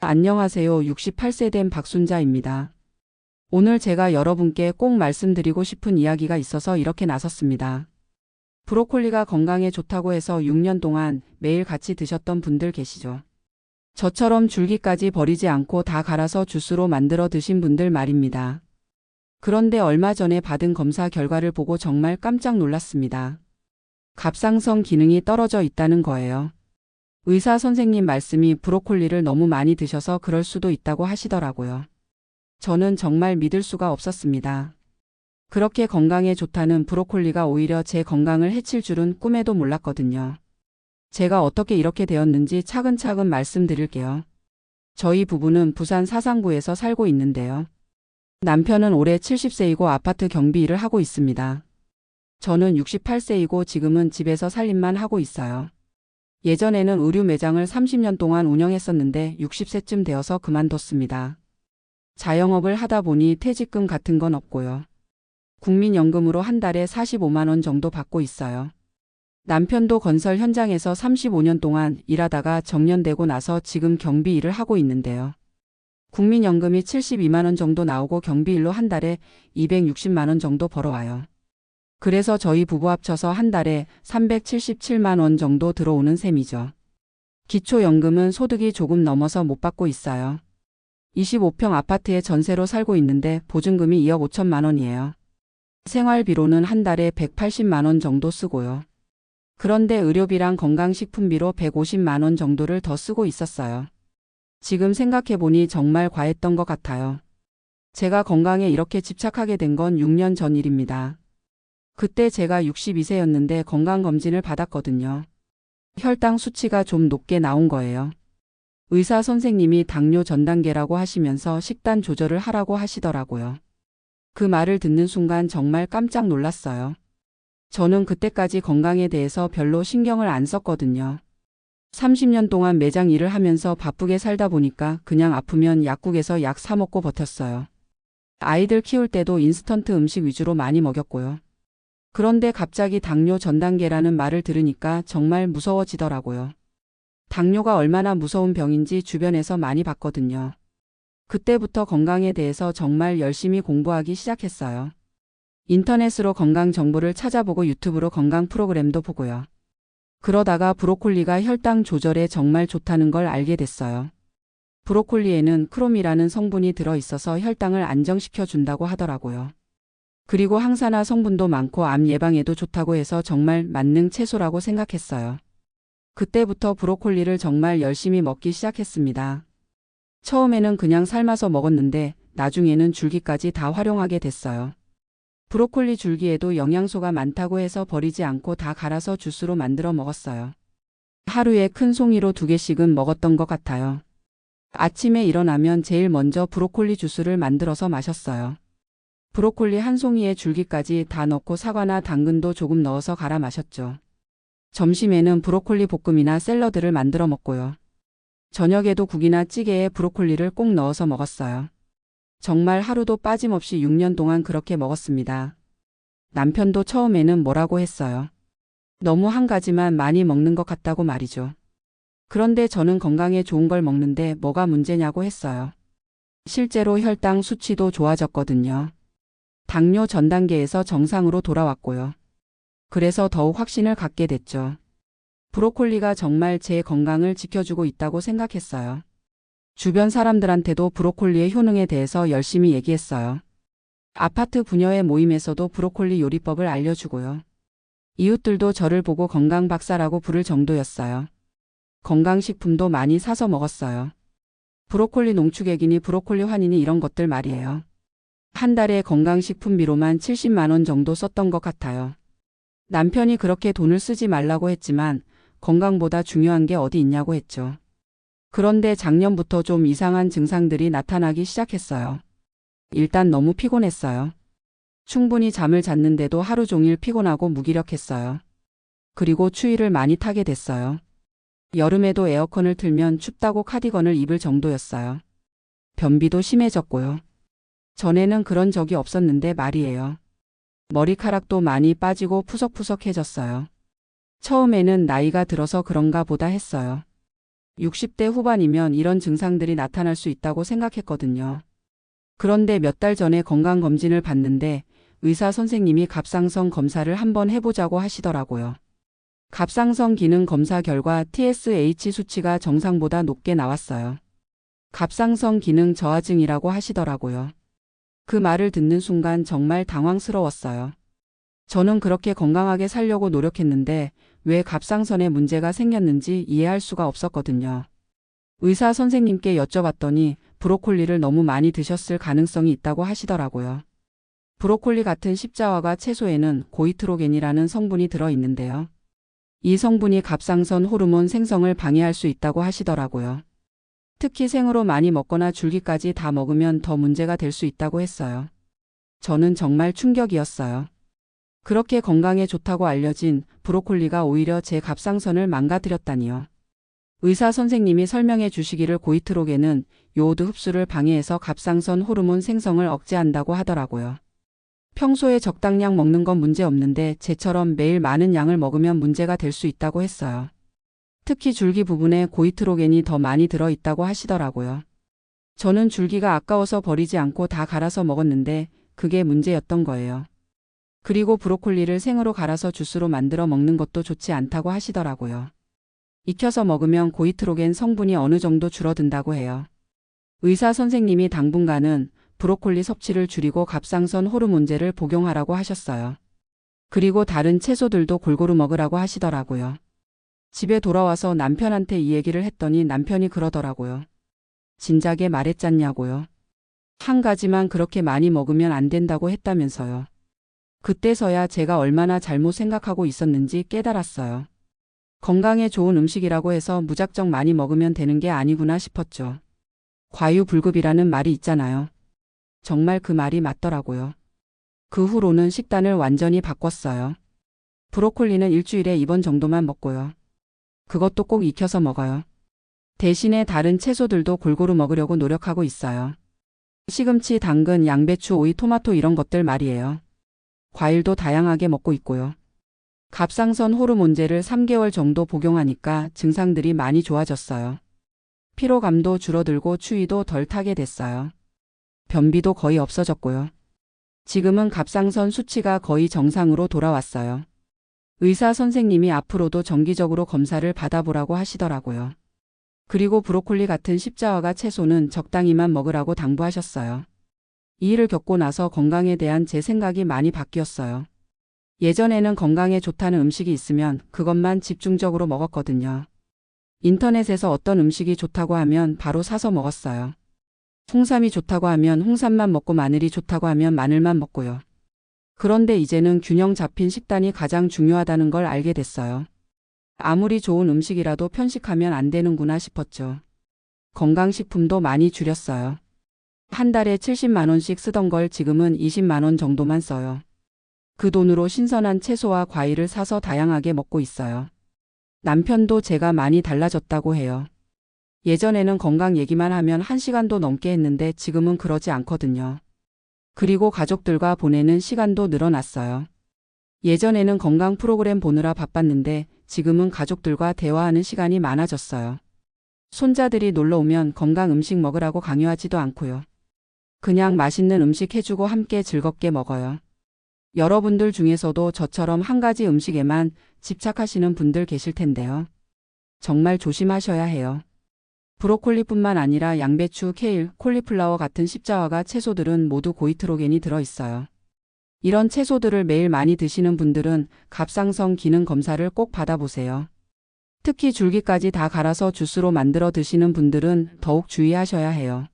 안녕하세요. 68세 된 박순자입니다. 오늘 제가 여러분께 꼭 말씀드리고 싶은 이야기가 있어서 이렇게 나섰습니다. 브로콜리가 건강에 좋다고 해서 6년 동안 매일 같이 드셨던 분들 계시죠? 저처럼 줄기까지 버리지 않고 다 갈아서 주스로 만들어 드신 분들 말입니다. 그런데 얼마 전에 받은 검사 결과를 보고 정말 깜짝 놀랐습니다. 갑상선 기능이 떨어져 있다는 거예요. 의사 선생님 말씀이 브로콜리를 너무 많이 드셔서 그럴 수도 있다고 하시더라고요. 저는 정말 믿을 수가 없었습니다. 그렇게 건강에 좋다는 브로콜리가 오히려 제 건강을 해칠 줄은 꿈에도 몰랐거든요. 제가 어떻게 이렇게 되었는지 차근차근 말씀드릴게요. 저희 부부는 부산 사상구에서 살고 있는데요. 남편은 올해 70세이고 아파트 경비 일을 하고 있습니다. 저는 68세이고 지금은 집에서 살림만 하고 있어요. 예전에는 의류 매장을 30년 동안 운영했었는데 60세쯤 되어서 그만뒀습니다. 자영업을 하다 보니 퇴직금 같은 건 없고요. 국민연금으로 한 달에 45만 원 정도 받고 있어요. 남편도 건설 현장에서 35년 동안 일하다가 정년되고 나서 지금 경비 일을 하고 있는데요. 국민연금이 72만 원 정도 나오고 경비일로 한 달에 260만 원 정도 벌어와요. 그래서 저희 부부 합쳐서 한 달에 377만 원 정도 들어오는 셈이죠. 기초연금은 소득이 조금 넘어서 못 받고 있어요. 25평 아파트에 전세로 살고 있는데 보증금이 2억 5천만 원이에요. 생활비로는 한 달에 180만 원 정도 쓰고요. 그런데 의료비랑 건강식품비로 150만 원 정도를 더 쓰고 있었어요. 지금 생각해보니 정말 과했던 것 같아요. 제가 건강에 이렇게 집착하게 된 건 6년 전 일입니다. 그때 제가 62세였는데 건강검진을 받았거든요. 혈당 수치가 좀 높게 나온 거예요. 의사 선생님이 당뇨 전 단계라고 하시면서 식단 조절을 하라고 하시더라고요. 그 말을 듣는 순간 정말 깜짝 놀랐어요. 저는 그때까지 건강에 대해서 별로 신경을 안 썼거든요. 30년 동안 매장 일을 하면서 바쁘게 살다 보니까 그냥 아프면 약국에서 약 사 먹고 버텼어요. 아이들 키울 때도 인스턴트 음식 위주로 많이 먹였고요. 그런데 갑자기 당뇨 전 단계라는 말을 들으니까 정말 무서워지더라고요. 당뇨가 얼마나 무서운 병인지 주변에서 많이 봤거든요. 그때부터 건강에 대해서 정말 열심히 공부하기 시작했어요. 인터넷으로 건강 정보를 찾아보고 유튜브로 건강 프로그램도 보고요. 그러다가 브로콜리가 혈당 조절에 정말 좋다는 걸 알게 됐어요. 브로콜리에는 크롬이라는 성분이 들어있어서 혈당을 안정시켜 준다고 하더라고요. 그리고 항산화 성분도 많고 암 예방에도 좋다고 해서 정말 만능 채소라고 생각했어요. 그때부터 브로콜리를 정말 열심히 먹기 시작했습니다. 처음에는 그냥 삶아서 먹었는데 나중에는 줄기까지 다 활용하게 됐어요. 브로콜리 줄기에도 영양소가 많다고 해서 버리지 않고 다 갈아서 주스로 만들어 먹었어요. 하루에 큰 송이로 2개씩은 먹었던 것 같아요. 아침에 일어나면 제일 먼저 브로콜리 주스를 만들어서 마셨어요. 브로콜리 한 송이에 줄기까지 다 넣고 사과나 당근도 조금 넣어서 갈아 마셨죠. 점심에는 브로콜리 볶음이나 샐러드를 만들어 먹고요. 저녁에도 국이나 찌개에 브로콜리를 꼭 넣어서 먹었어요. 정말 하루도 빠짐없이 6년 동안 그렇게 먹었습니다. 남편도 처음에는 뭐라고 했어요. 너무 한 가지만 많이 먹는 것 같다고 말이죠. 그런데 저는 건강에 좋은 걸 먹는데 뭐가 문제냐고 했어요. 실제로 혈당 수치도 좋아졌거든요. 당뇨 전 단계에서 정상으로 돌아왔고요. 그래서 더욱 확신을 갖게 됐죠. 브로콜리가 정말 제 건강을 지켜주고 있다고 생각했어요. 주변 사람들한테도 브로콜리의 효능에 대해서 열심히 얘기했어요. 아파트 부녀의 모임에서도 브로콜리 요리법을 알려주고요. 이웃들도 저를 보고 건강 박사라고 부를 정도였어요. 건강식품도 많이 사서 먹었어요. 브로콜리 농축액이니 브로콜리 환이니 이런 것들 말이에요. 한 달에 건강식품비로만 70만 원 정도 썼던 것 같아요. 남편이 그렇게 돈을 쓰지 말라고 했지만 건강보다 중요한 게 어디 있냐고 했죠. 그런데 작년부터 좀 이상한 증상들이 나타나기 시작했어요. 일단 너무 피곤했어요. 충분히 잠을 잤는데도 하루 종일 피곤하고 무기력했어요. 그리고 추위를 많이 타게 됐어요. 여름에도 에어컨을 틀면 춥다고 카디건을 입을 정도였어요. 변비도 심해졌고요. 전에는 그런 적이 없었는데 말이에요. 머리카락도 많이 빠지고 푸석푸석해졌어요. 처음에는 나이가 들어서 그런가 보다 했어요. 60대 후반이면 이런 증상들이 나타날 수 있다고 생각했거든요. 그런데 몇 달 전에 건강검진을 받는데 의사 선생님이 갑상선 검사를 한번 해보자고 하시더라고요. 갑상선 기능 검사 결과 TSH 수치가 정상보다 높게 나왔어요. 갑상선 기능 저하증이라고 하시더라고요. 그 말을 듣는 순간 정말 당황스러웠어요. 저는 그렇게 건강하게 살려고 노력했는데 왜 갑상선에 문제가 생겼는지 이해할 수가 없었거든요. 의사 선생님께 여쭤봤더니 브로콜리를 너무 많이 드셨을 가능성이 있다고 하시더라고요. 브로콜리 같은 십자화과 채소에는 고이트로겐이라는 성분이 들어있는데요. 이 성분이 갑상선 호르몬 생성을 방해할 수 있다고 하시더라고요. 특히 생으로 많이 먹거나 줄기까지 다 먹으면 더 문제가 될 수 있다고 했어요. 저는 정말 충격이었어요. 그렇게 건강에 좋다고 알려진 브로콜리가 오히려 제 갑상선을 망가뜨렸다니요. 의사 선생님이 설명해 주시기를 고이트로겐은 요오드 흡수를 방해해서 갑상선 호르몬 생성을 억제한다고 하더라고요. 평소에 적당량 먹는 건 문제 없는데 쟤처럼 매일 많은 양을 먹으면 문제가 될 수 있다고 했어요. 특히 줄기 부분에 고이트로겐이 더 많이 들어있다고 하시더라고요. 저는 줄기가 아까워서 버리지 않고 다 갈아서 먹었는데 그게 문제였던 거예요. 그리고 브로콜리를 생으로 갈아서 주스로 만들어 먹는 것도 좋지 않다고 하시더라고요. 익혀서 먹으면 고이트로겐 성분이 어느 정도 줄어든다고 해요. 의사 선생님이 당분간은 브로콜리 섭취를 줄이고 갑상선 호르몬제를 복용하라고 하셨어요. 그리고 다른 채소들도 골고루 먹으라고 하시더라고요. 집에 돌아와서 남편한테 이 얘기를 했더니 남편이 그러더라고요. 진작에 말했잖냐고요. 한 가지만 그렇게 많이 먹으면 안 된다고 했다면서요. 그때서야 제가 얼마나 잘못 생각하고 있었는지 깨달았어요. 건강에 좋은 음식이라고 해서 무작정 많이 먹으면 되는 게 아니구나 싶었죠. 과유불급이라는 말이 있잖아요. 정말 그 말이 맞더라고요. 그 후로는 식단을 완전히 바꿨어요. 브로콜리는 일주일에 2번 정도만 먹고요. 그것도 꼭 익혀서 먹어요. 대신에 다른 채소들도 골고루 먹으려고 노력하고 있어요. 시금치, 당근, 양배추, 오이, 토마토 이런 것들 말이에요. 과일도 다양하게 먹고 있고요. 갑상선 호르몬제를 3개월 정도 복용하니까 증상들이 많이 좋아졌어요. 피로감도 줄어들고 추위도 덜 타게 됐어요. 변비도 거의 없어졌고요. 지금은 갑상선 수치가 거의 정상으로 돌아왔어요. 의사 선생님이 앞으로도 정기적으로 검사를 받아보라고 하시더라고요. 그리고 브로콜리 같은 십자화과 채소는 적당히만 먹으라고 당부하셨어요. 이 일을 겪고 나서 건강에 대한 제 생각이 많이 바뀌었어요. 예전에는 건강에 좋다는 음식이 있으면 그것만 집중적으로 먹었거든요. 인터넷에서 어떤 음식이 좋다고 하면 바로 사서 먹었어요. 홍삼이 좋다고 하면 홍삼만 먹고 마늘이 좋다고 하면 마늘만 먹고요. 그런데 이제는 균형 잡힌 식단이 가장 중요하다는 걸 알게 됐어요. 아무리 좋은 음식이라도 편식하면 안 되는구나 싶었죠. 건강식품도 많이 줄였어요. 한 달에 70만 원씩 쓰던 걸 지금은 20만 원 정도만 써요. 그 돈으로 신선한 채소와 과일을 사서 다양하게 먹고 있어요. 남편도 제가 많이 달라졌다고 해요. 예전에는 건강 얘기만 하면 1시간도 넘게 했는데 지금은 그러지 않거든요. 그리고 가족들과 보내는 시간도 늘어났어요. 예전에는 건강 프로그램 보느라 바빴는데 지금은 가족들과 대화하는 시간이 많아졌어요. 손자들이 놀러 오면 건강 음식 먹으라고 강요하지도 않고요. 그냥 맛있는 음식 해주고 함께 즐겁게 먹어요. 여러분들 중에서도 저처럼 한 가지 음식에만 집착하시는 분들 계실 텐데요. 정말 조심하셔야 해요. 브로콜리뿐만 아니라 양배추, 케일, 콜리플라워 같은 십자화과 채소들은 모두 고이트로겐이 들어있어요. 이런 채소들을 매일 많이 드시는 분들은 갑상선 기능 검사를 꼭 받아보세요. 특히 줄기까지 다 갈아서 주스로 만들어 드시는 분들은 더욱 주의하셔야 해요.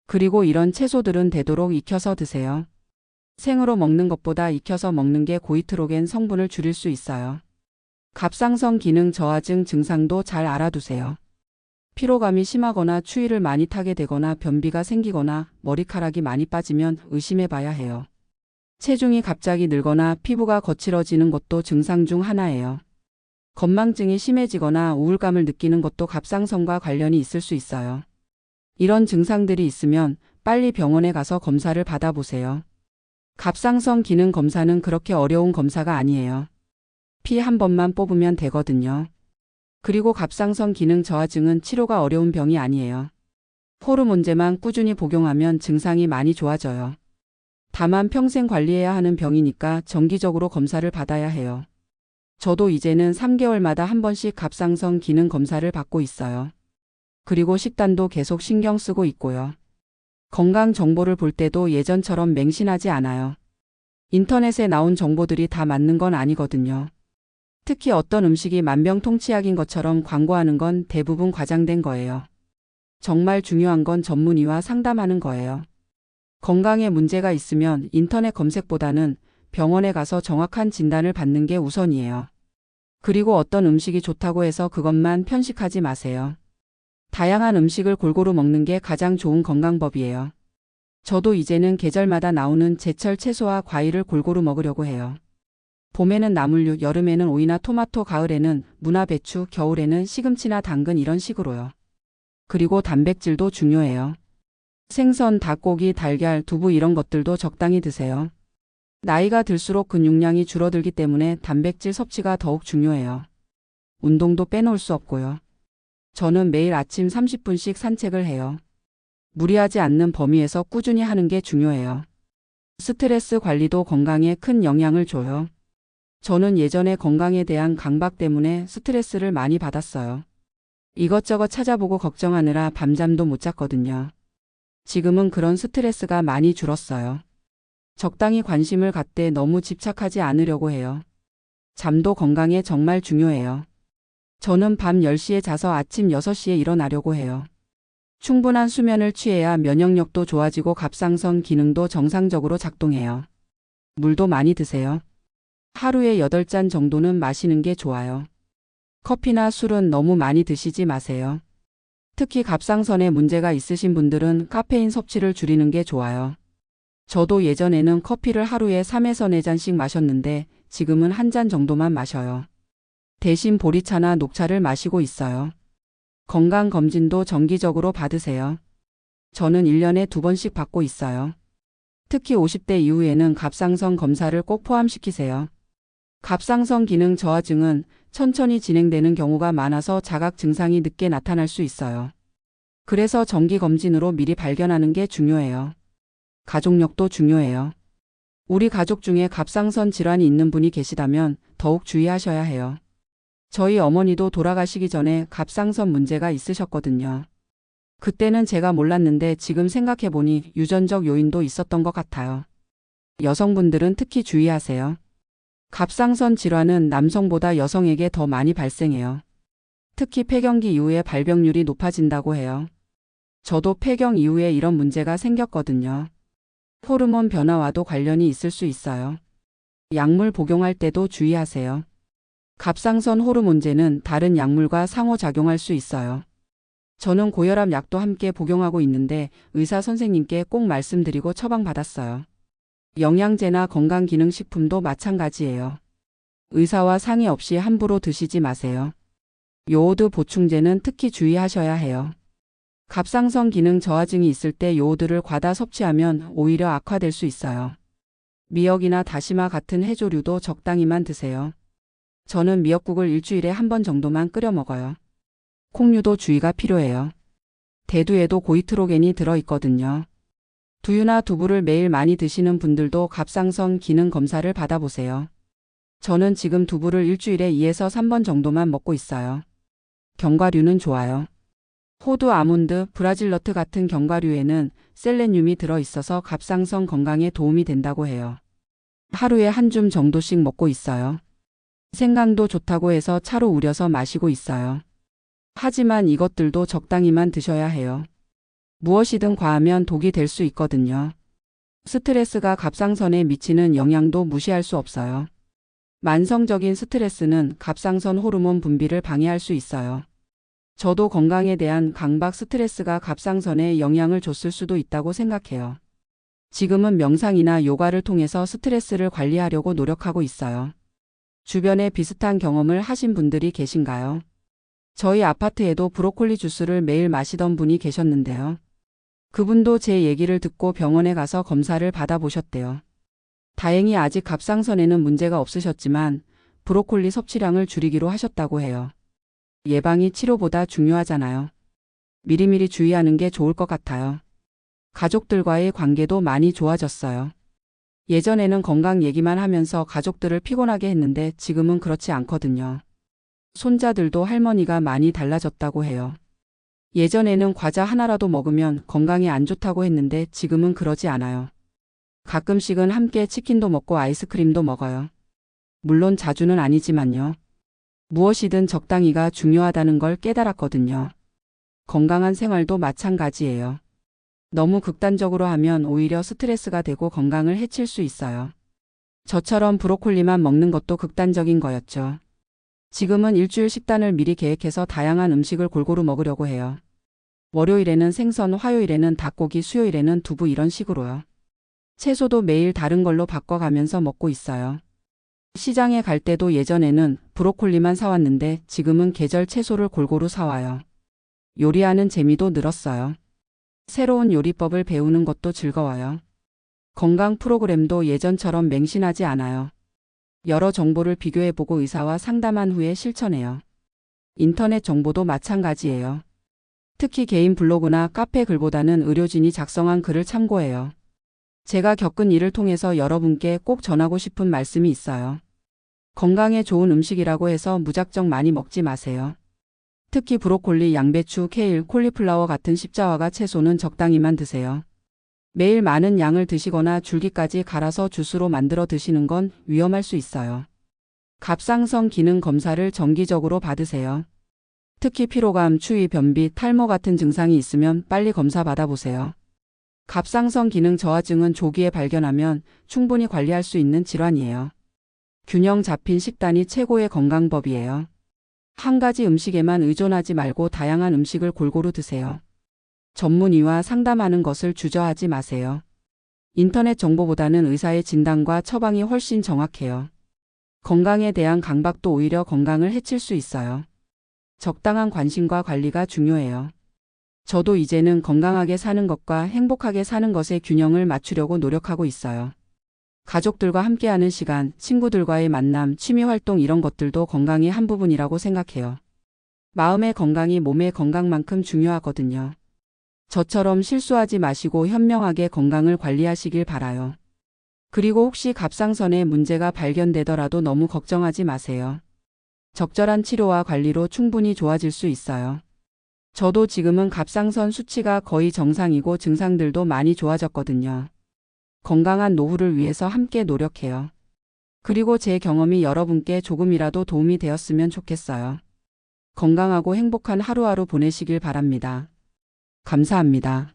그리고 이런 채소들은 되도록 익혀서 드세요. 생으로 먹는 것보다 익혀서 먹는 게 고이트로겐 성분을 줄일 수 있어요. 갑상선 기능 저하증 증상도 잘 알아두세요. 피로감이 심하거나 추위를 많이 타게 되거나 변비가 생기거나 머리카락이 많이 빠지면 의심해 봐야 해요. 체중이 갑자기 늘거나 피부가 거칠어지는 것도 증상 중 하나예요. 건망증이 심해지거나 우울감을 느끼는 것도 갑상선과 관련이 있을 수 있어요. 이런 증상들이 있으면 빨리 병원에 가서 검사를 받아보세요. 갑상선 기능 검사는 그렇게 어려운 검사가 아니에요. 피 한 번만 뽑으면 되거든요. 그리고 갑상선 기능 저하증은 치료가 어려운 병이 아니에요. 호르몬제만 꾸준히 복용하면 증상이 많이 좋아져요. 다만 평생 관리해야 하는 병이니까 정기적으로 검사를 받아야 해요. 저도 이제는 3개월마다 한 번씩 갑상선 기능 검사를 받고 있어요. 그리고 식단도 계속 신경 쓰고 있고요. 건강 정보를 볼 때도 예전처럼 맹신하지 않아요. 인터넷에 나온 정보들이 다 맞는 건 아니거든요. 특히 어떤 음식이 만병통치약인 것처럼 광고하는 건 대부분 과장된 거예요. 정말 중요한 건 전문의와 상담하는 거예요. 건강에 문제가 있으면 인터넷 검색보다는 병원에 가서 정확한 진단을 받는 게 우선이에요. 그리고 어떤 음식이 좋다고 해서 그것만 편식하지 마세요. 다양한 음식을 골고루 먹는 게 가장 좋은 건강법이에요. 저도 이제는 계절마다 나오는 제철 채소와 과일을 골고루 먹으려고 해요. 봄에는 나물류, 여름에는 오이나 토마토, 가을에는 무나 배추, 겨울에는 시금치나 당근 이런 식으로요. 그리고 단백질도 중요해요. 생선, 닭고기, 달걀, 두부 이런 것들도 적당히 드세요. 나이가 들수록 근육량이 줄어들기 때문에 단백질 섭취가 더욱 중요해요. 운동도 빼놓을 수 없고요. 저는 매일 아침 30분씩 산책을 해요. 무리하지 않는 범위에서 꾸준히 하는 게 중요해요. 스트레스 관리도 건강에 큰 영향을 줘요. 저는 예전에 건강에 대한 강박 때문에 스트레스를 많이 받았어요. 이것저것 찾아보고 걱정하느라 밤잠도 못 잤거든요. 지금은 그런 스트레스가 많이 줄었어요. 적당히 관심을 갖되 너무 집착하지 않으려고 해요. 잠도 건강에 정말 중요해요. 저는 밤 10시에 자서 아침 6시에 일어나려고 해요. 충분한 수면을 취해야 면역력도 좋아지고 갑상선 기능도 정상적으로 작동해요. 물도 많이 드세요. 하루에 8잔 정도는 마시는 게 좋아요. 커피나 술은 너무 많이 드시지 마세요. 특히 갑상선에 문제가 있으신 분들은 카페인 섭취를 줄이는 게 좋아요. 저도 예전에는 커피를 하루에 3에서 4잔씩 마셨는데 지금은 1잔 정도만 마셔요. 대신 보리차나 녹차를 마시고 있어요. 건강검진도 정기적으로 받으세요. 저는 1년에 2번씩 받고 있어요. 특히 50대 이후에는 갑상선 검사를 꼭 포함시키세요. 갑상선 기능 저하증은 천천히 진행되는 경우가 많아서 자각 증상이 늦게 나타날 수 있어요. 그래서 정기검진으로 미리 발견하는 게 중요해요. 가족력도 중요해요. 우리 가족 중에 갑상선 질환이 있는 분이 계시다면 더욱 주의하셔야 해요. 저희 어머니도 돌아가시기 전에 갑상선 문제가 있으셨거든요. 그때는 제가 몰랐는데 지금 생각해보니 유전적 요인도 있었던 것 같아요. 여성분들은 특히 주의하세요. 갑상선 질환은 남성보다 여성에게 더 많이 발생해요. 특히 폐경기 이후에 발병률이 높아진다고 해요. 저도 폐경 이후에 이런 문제가 생겼거든요. 호르몬 변화와도 관련이 있을 수 있어요. 약물 복용할 때도 주의하세요. 갑상선 호르몬제는 다른 약물과 상호작용할 수 있어요. 저는 고혈압 약도 함께 복용하고 있는데 의사 선생님께 꼭 말씀드리고 처방받았어요. 영양제나 건강기능식품도 마찬가지예요. 의사와 상의 없이 함부로 드시지 마세요. 요오드 보충제는 특히 주의하셔야 해요. 갑상선 기능 저하증이 있을 때 요오드를 과다 섭취하면 오히려 악화될 수 있어요. 미역이나 다시마 같은 해조류도 적당히만 드세요. 저는 미역국을 일주일에 한 번 정도만 끓여 먹어요. 콩류도 주의가 필요해요. 대두에도 고이트로겐이 들어있거든요. 두유나 두부를 매일 많이 드시는 분들도 갑상선 기능 검사를 받아보세요. 저는 지금 두부를 일주일에 2에서 3번 정도만 먹고 있어요. 견과류는 좋아요. 호두, 아몬드, 브라질 너트 같은 견과류에는 셀레늄이 들어있어서 갑상선 건강에 도움이 된다고 해요. 하루에 한 줌 정도씩 먹고 있어요. 생강도 좋다고 해서 차로 우려서 마시고 있어요. 하지만 이것들도 적당히만 드셔야 해요. 무엇이든 과하면 독이 될 수 있거든요. 스트레스가 갑상선에 미치는 영향도 무시할 수 없어요. 만성적인 스트레스는 갑상선 호르몬 분비를 방해할 수 있어요. 저도 건강에 대한 강박 스트레스가 갑상선에 영향을 줬을 수도 있다고 생각해요. 지금은 명상이나 요가를 통해서 스트레스를 관리하려고 노력하고 있어요. 주변에 비슷한 경험을 하신 분들이 계신가요? 저희 아파트에도 브로콜리 주스를 매일 마시던 분이 계셨는데요. 그분도 제 얘기를 듣고 병원에 가서 검사를 받아보셨대요. 다행히 아직 갑상선에는 문제가 없으셨지만 브로콜리 섭취량을 줄이기로 하셨다고 해요. 예방이 치료보다 중요하잖아요. 미리미리 주의하는 게 좋을 것 같아요. 가족들과의 관계도 많이 좋아졌어요. 예전에는 건강 얘기만 하면서 가족들을 피곤하게 했는데 지금은 그렇지 않거든요. 손자들도 할머니가 많이 달라졌다고 해요. 예전에는 과자 하나라도 먹으면 건강에 안 좋다고 했는데 지금은 그러지 않아요. 가끔씩은 함께 치킨도 먹고 아이스크림도 먹어요. 물론 자주는 아니지만요. 무엇이든 적당히가 중요하다는 걸 깨달았거든요. 건강한 생활도 마찬가지예요. 너무 극단적으로 하면 오히려 스트레스가 되고 건강을 해칠 수 있어요. 저처럼 브로콜리만 먹는 것도 극단적인 거였죠. 지금은 일주일 식단을 미리 계획해서 다양한 음식을 골고루 먹으려고 해요. 월요일에는 생선, 화요일에는 닭고기, 수요일에는 두부 이런 식으로요. 채소도 매일 다른 걸로 바꿔가면서 먹고 있어요. 시장에 갈 때도 예전에는 브로콜리만 사왔는데 지금은 계절 채소를 골고루 사와요. 요리하는 재미도 늘었어요. 새로운 요리법을 배우는 것도 즐거워요. 건강 프로그램도 예전처럼 맹신하지 않아요. 여러 정보를 비교해보고 의사와 상담한 후에 실천해요. 인터넷 정보도 마찬가지예요. 특히 개인 블로그나 카페 글보다는 의료진이 작성한 글을 참고해요. 제가 겪은 일을 통해서 여러분께 꼭 전하고 싶은 말씀이 있어요. 건강에 좋은 음식이라고 해서 무작정 많이 먹지 마세요. 특히 브로콜리, 양배추, 케일, 콜리플라워 같은 십자화가 채소는 적당히만 드세요. 매일 많은 양을 드시거나 줄기까지 갈아서 주스로 만들어 드시는 건 위험할 수 있어요. 갑상선 기능 검사를 정기적으로 받으세요. 특히 피로감, 추위, 변비, 탈모 같은 증상이 있으면 빨리 검사 받아보세요. 갑상선 기능 저하증은 조기에 발견하면 충분히 관리할 수 있는 질환이에요. 균형 잡힌 식단이 최고의 건강법이에요. 한 가지 음식에만 의존하지 말고 다양한 음식을 골고루 드세요. 전문의와 상담하는 것을 주저하지 마세요. 인터넷 정보보다는 의사의 진단과 처방이 훨씬 정확해요. 건강에 대한 강박도 오히려 건강을 해칠 수 있어요. 적당한 관심과 관리가 중요해요. 저도 이제는 건강하게 사는 것과 행복하게 사는 것의 균형을 맞추려고 노력하고 있어요. 가족들과 함께하는 시간, 친구들과의 만남, 취미 활동 이런 것들도 건강의 한 부분이라고 생각해요. 마음의 건강이 몸의 건강만큼 중요하거든요. 저처럼 실수하지 마시고 현명하게 건강을 관리하시길 바라요. 그리고 혹시 갑상선에 문제가 발견되더라도 너무 걱정하지 마세요. 적절한 치료와 관리로 충분히 좋아질 수 있어요. 저도 지금은 갑상선 수치가 거의 정상이고 증상들도 많이 좋아졌거든요. 건강한 노후를 위해서 함께 노력해요. 그리고 제 경험이 여러분께 조금이라도 도움이 되었으면 좋겠어요. 건강하고 행복한 하루하루 보내시길 바랍니다. 감사합니다.